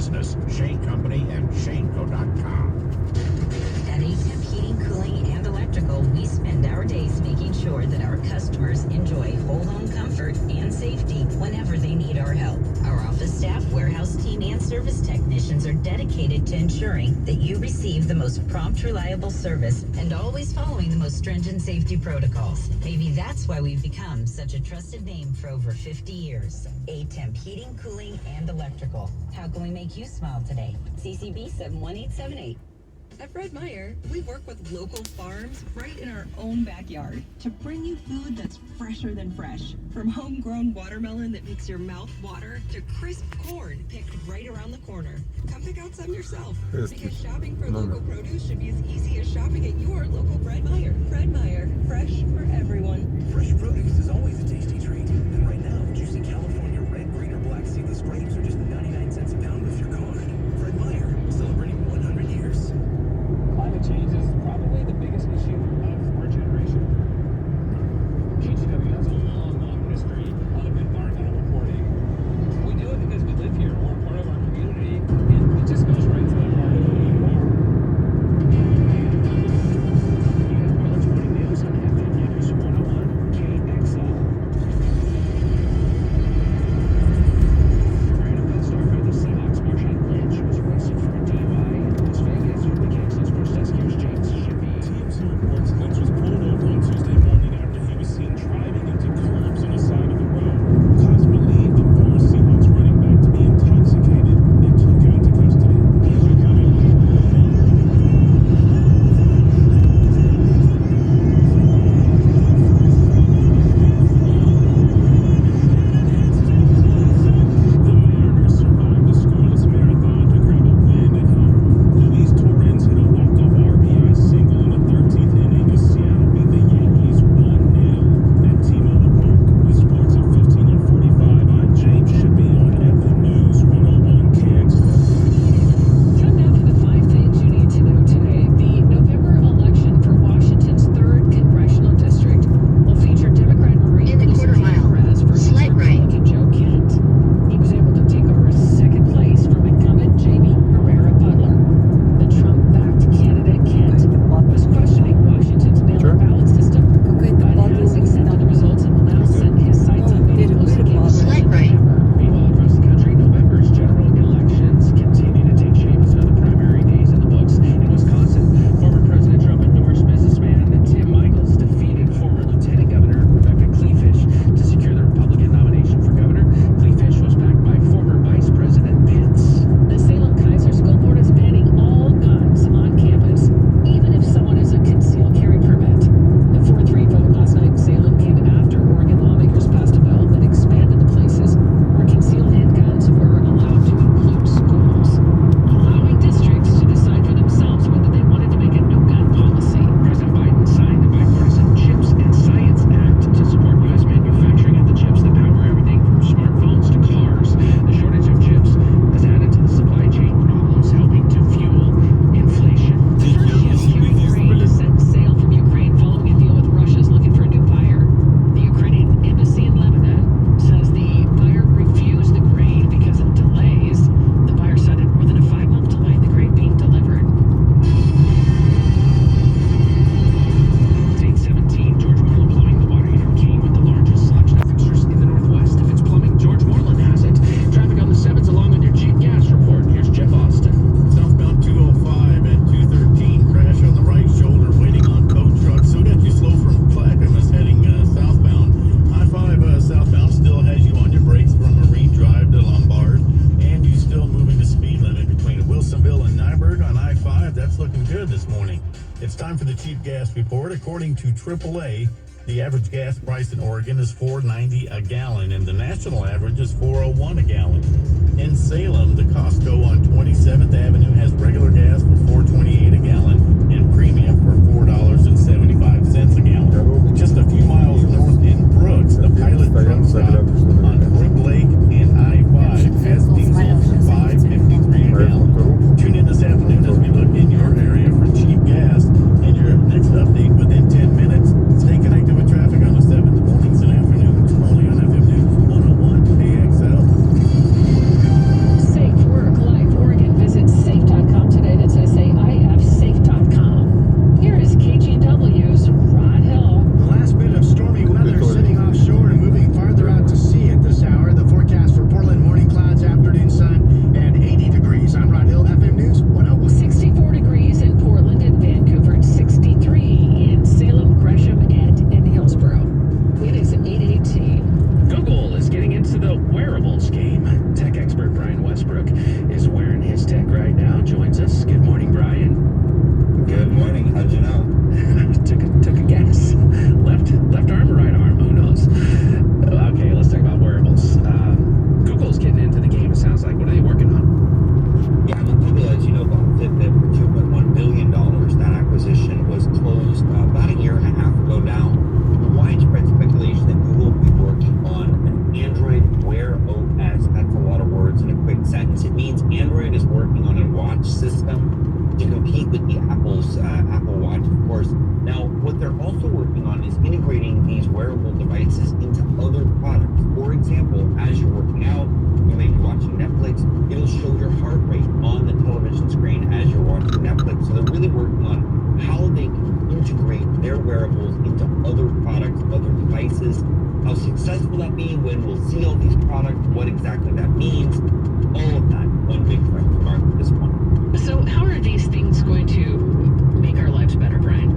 business. Shane Company and ShaneCo.com. At A-Temp Heating, Cooling, and Electrical, we spend our days making sure that our customers enjoy whole home comfort and safety whenever they need our help. Our office staff, warehouse team, and service technicians are dedicated to ensuring that you receive the most prompt, reliable service and always following the most stringent safety protocols. Maybe that's why we've become such a trusted name for over 50 years. A-Temp Heating, Cooling, and Electrical. How can we make you smile today? CCB 71878. At Fred Meyer, we work with local farms right in our own backyard to bring you food that's fresher than fresh. From homegrown watermelon that makes your mouth water to crisp corn picked right around the corner. Come pick out some yourself, because shopping for local produce should be as easy as shopping at your local Fred Meyer. Fred Meyer, fresh for everyone. Fresh produce is always a tasty treat. And right now, juicy California red, green, or black seedless grapes are just 99 cents a pound with your card. Fred Meyer, celebrating 100 years. Climate change is probably the biggest issue of our generation. KGW has a long history of environmental reporting. We do it because we live here, we're part of our community, and it just goes right to the heart of who you are. You have Miller's Morning News on FM News 101 KXL. Former NFL star for the Seahawks, Marshawn Lynch, was arrested for a DUI in Las Vegas. The KXL Sports Desk, here's James Shippey. TMZ reports Lynch was pulled over on Tuesday morning after he was seen driving into curbs on the side of the road. Cops believe the former Seahawks running back to be intoxicated and took him into custody. Here's your coming. The Mariners survived a scoreless marathon to grab a win at home. Luis Torrens hit a walk-off RBI single in the 13th inning as Seattle beat the Yankees 1-0 at T-Mobile Park. With sports at 15 and 45, I'm James Shippey on FM News 101 KXL. Come now for the 5 things you need to know today. The November election for Washington's 3rd Congressional District will feature Democrat Marie In the quarter mile, Perez versus slight right. Republican Joe Kent. He was able to take over 2nd place from incumbent Jamie Herrera Butler. The Trump-backed candidate Kent was questioning Washington's mail-in ballot system, but has accepted the results and will now set his sights on being close against Slight right. Meanwhile, across the country, November's general elections continue to take shape as another primary days in the books. In Wisconsin, former President Trump endorsed businessman Tim Michaels defeated former Lieutenant Governor Rebecca Kleefisch to secure the Republican nomination for governor. Kleefisch was backed by former Vice President Pence. The Salem Kaiser School Board is banning all guns on campus, even if someone has a concealed carry permit. The 4-3 vote last night in Salem came after Oregon lawmakers passed a bill that expanded the places where concealed handguns were allowed to include schools, allowing districts to decide for themselves whether they wanted to make a no-gun policy. President Biden signed the bipartisan CHIPS and Science Act to support U.S. manufacturing of the chips that power everything from smartphones to cars. The shortage of chips has added to the supply chain problems, helping to fuel inflation. The first ship carrying grain is set to sail from Ukraine following a deal with Russia's looking for a new buyer. The Ukrainian embassy in Lebanon says the buyer refused the grain because of delays. The buyer cited more than a 5-month delay in the grain being delivered. It's 8:17. George Moreland Plumbing, the water heater king with the largest selection of fixtures in the Northwest. If it's plumbing, George Moreland has it. Traffic on the 7s along with your cheap gas report. Here's Jeff Austin. Southbound 205 at 213, crash on the right shoulder, waiting on tow trucks. So that you slow from Clackamas heading southbound. I-5 southbound still has you on your brakes from Marine Drive to Lombard, and you still moving the speed limit between Wilsonville and Nyberg on I-5. That's looking good this morning. It's time for the cheap gas report. According to AAA, the average gas price in Oregon is $4.90 a gallon, and the national average is $4.01 a gallon. In Salem, the Costco on 27th Avenue has regular gas for $4.28 a gallon and premium for $4.75 a gallon. Just a few miles north in Brooks, the Pilot Truck Stop on Brook Lake and I-5 has diesel for $5.53 a gallon. Tune in this afternoon as we look in your area for cheap gas, and your next update within 10 minutes. Stay connected with traffic on the 7th mornings and afternoons, only on FM News 101 KXL. Safe work, life, will that be? When we'll see all these products? What exactly that means? All of that. One big question mark at this point. So how are these things going to make our lives better, Brian?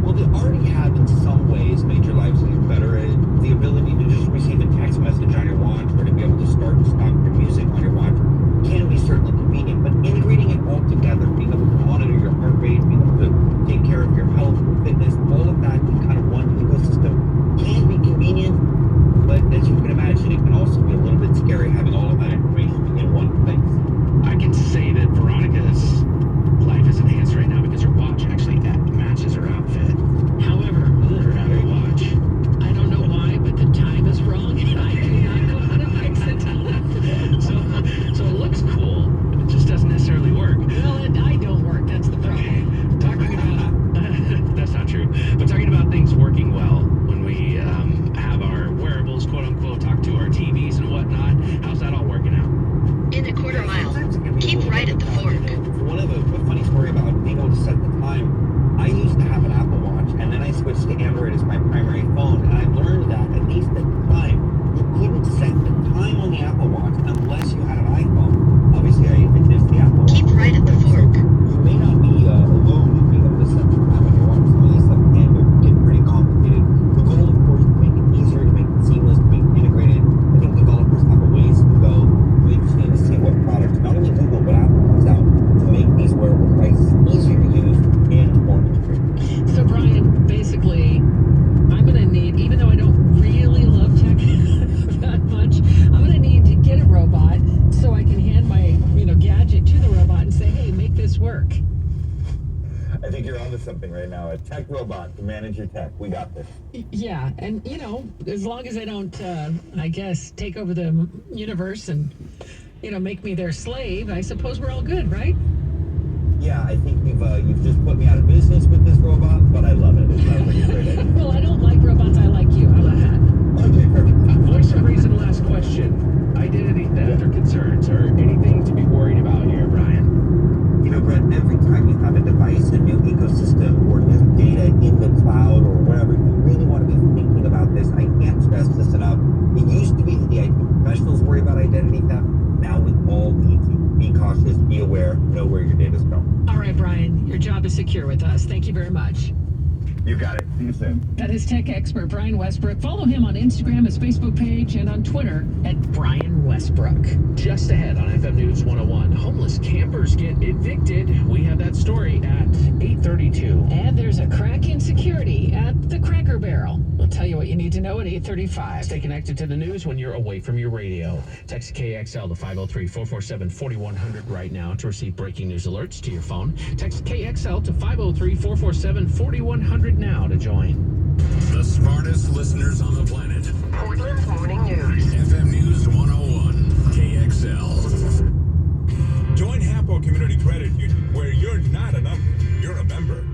Well, they already have in some ways made your lives a little better. The ability to just receive a text message on your watch or to be able to start and stop your music on your watch can be certainly convenient, but integrating it all together, being able to monitor your heart rate, being able to take care of your health, fitness, all of that in kind of one ecosystem can be convenient, but as you can imagine, it can also be a little bit scary having all of that information in one place. I can say that Veronica's life is enhanced right now because her watch actually matches her outfit. However, her Apple Watch, I don't know why, but the time is wrong, and I do not know how to fix it. so it looks cool, but it just doesn't necessarily work. Well, I don't work. That's the problem. Talking about that's not true. But talking about things working well when we have our wearables, quote unquote, talk to our TVs and whatnot. How's that all working out? In a quarter mile, keep right at the fork. One of a funny story about being able to set the time, I used to have an Apple Watch, and then I switched to Android as my primary phone, and I learned that, at least at the time, you couldn't set the time on the Apple Watch unless you had an iPhone. Obviously, I missed the Apple Watch. Keep right at the fork. You may not be alone in being able to set the time on your watch. Some of these stuff can get pretty complicated. The goal, of course, is to make it easier, to make it seamless, to make it integrated. I think developers have a ways to go. We just need to see what products, not only Google, but Apple comes out to make these wearable devices easier to use and more integrated. So, Brian, basically, I'm going to need, even though I don't really love tech that much, I'm going to need to get a robot so I can hand my, gadget to the robot and say, hey, make this work. I think you're onto something right now. A tech robot to manage your tech. We got this. Yeah, and, as long as I don't, I guess, take over the universe and, make me their slave, I suppose we're all good, right? Yeah, I think you've just put me out of business with this robot, but I love it. It sounds like a great idea. Well, I don't like robots. I like you. How about that? Okay, perfect. Voice of reason, last question. Identity theft or concerns or anything to be worried about here, Brian? Brett, every time you have a device, a new ecosystem, or new data in the cloud or wherever, you really want to be thinking about this. I can't stress this enough. It used to be that the IT professionals worry about identity theft. Now we all need to be cautious, be aware, know where your data's going. All right, Brian, your job is secure with us. Thank you very much. You got it. See you soon. That is tech expert Brian Westbrook. Follow him on Instagram, his Facebook page, and on Twitter at Brian Westbrook. Just ahead on FM News 101, homeless campers get evicted. We have that story at 8:32. And there's a crack in security at the Cracker Barrel. We'll tell you what you need to know at 8:35. Stay connected to the news when you're away from your radio. Text KXL to 503-447-4100 right now to receive breaking news alerts to your phone. Text KXL to 503-447-4100 now to join. The smartest listeners on the planet. Portland's Morning News. FM News 101, KXL. Join Hapo Community Credit Union, where you're not a number, you're a member.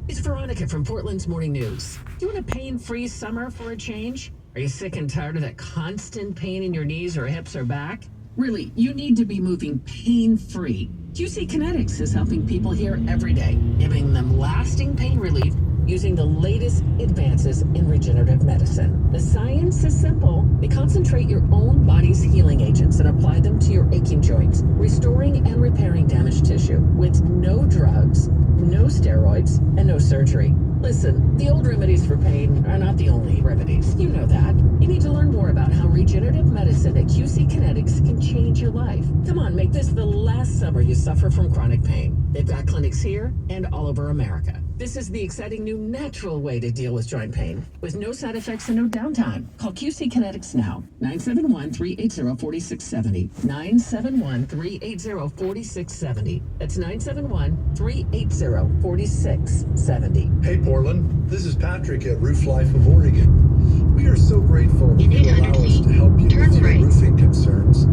It's Veronica from Portland's Morning News. You want a pain-free summer for a change? Are you sick and tired of that constant pain in your knees or hips or back? Really, you need to be moving pain-free. QC Kinetics is helping people here every day, giving them lasting pain relief using the latest advances in regenerative medicine. The science is simple. They concentrate your own body's healing agents and apply them to your aching joints, restoring and repairing damaged tissue with no drugs, no steroids, and no surgery. Listen, the old remedies for pain are not the only remedies. You know that. You need to learn more about how regenerative medicine at QC Kinetics can change your life. Come on, make this the last summer you suffer from chronic pain. They've got clinics here and all over America. This is the exciting new natural way to deal with joint pain with no side effects and no downtime. Call QC Kinetics now. 971-380-4670. 971-380-4670. That's 971-380-4670. Hey Portland, this is Patrick at Roof Life of Oregon. We are so grateful that In you 800 allow us feet, to help you turn with your right. roofing concerns.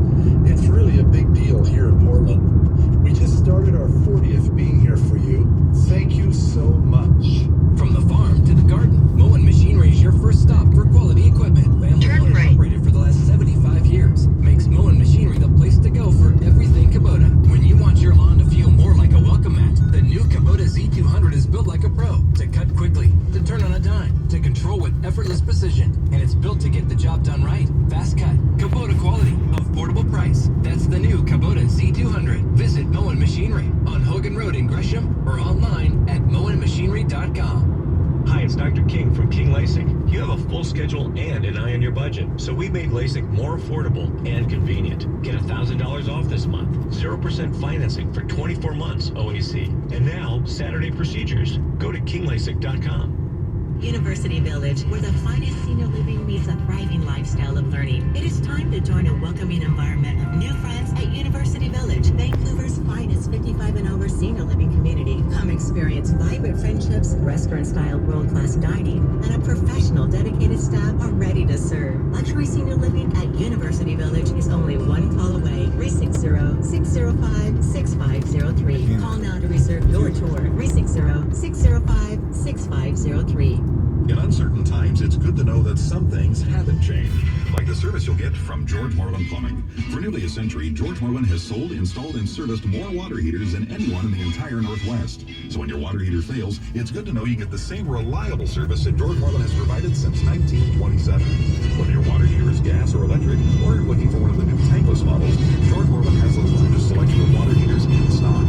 It's really a big deal here in Portland. We just started our 40th being here for you. Thank you so much. From the farm to the garden, Moen Machinery is your first stop for quality equipment. Family Turn owned and right. operated for the last 75 years. Makes Moen Machinery the place to go for everything Kubota. When you want your lawn to feel more like a welcome mat, the new Kubota Z200 is built like a pro to cut quickly, to turn on a dime, to control with effortless precision, and it's built to get the job done right. Fast cut, Kubota quality, affordable price. That's the new Kubota Z200. Visit Moen Machinery on Hogan Road in Gresham or online at moenmachinery.com. Hi, it's Dr. King from King LASIK. You have a full schedule and an eye on your budget, so we made LASIK more affordable and convenient. Get $1,000 off this month, 0% financing for 24 months OAC, and now Saturday procedures. Go to kinglasik.com. University Village, where the finest senior living meets a thriving lifestyle of learning. It is time to join a welcoming environment of new friends at University Village, Vancouver's finest 55 and over senior living community. Come experience vibrant friendships, restaurant-style world-class dining, and a professional, dedicated staff are ready to serve. Luxury senior living at University Village is only one call away. 360-605-6503. Call now to reserve your tour. 360-605-6503. In uncertain times, it's good to know that some things haven't changed, like the service you'll get from George Moreland Plumbing. For nearly a century, George Moreland has sold, installed, and serviced more water heaters than anyone in the entire Northwest. So when your water heater fails, it's good to know you get the same reliable service that George Moreland has provided since 1927. Whether your water heater is gas or electric, or you're looking for one of the new tankless models, George Moreland has the largest selection of water heaters in stock.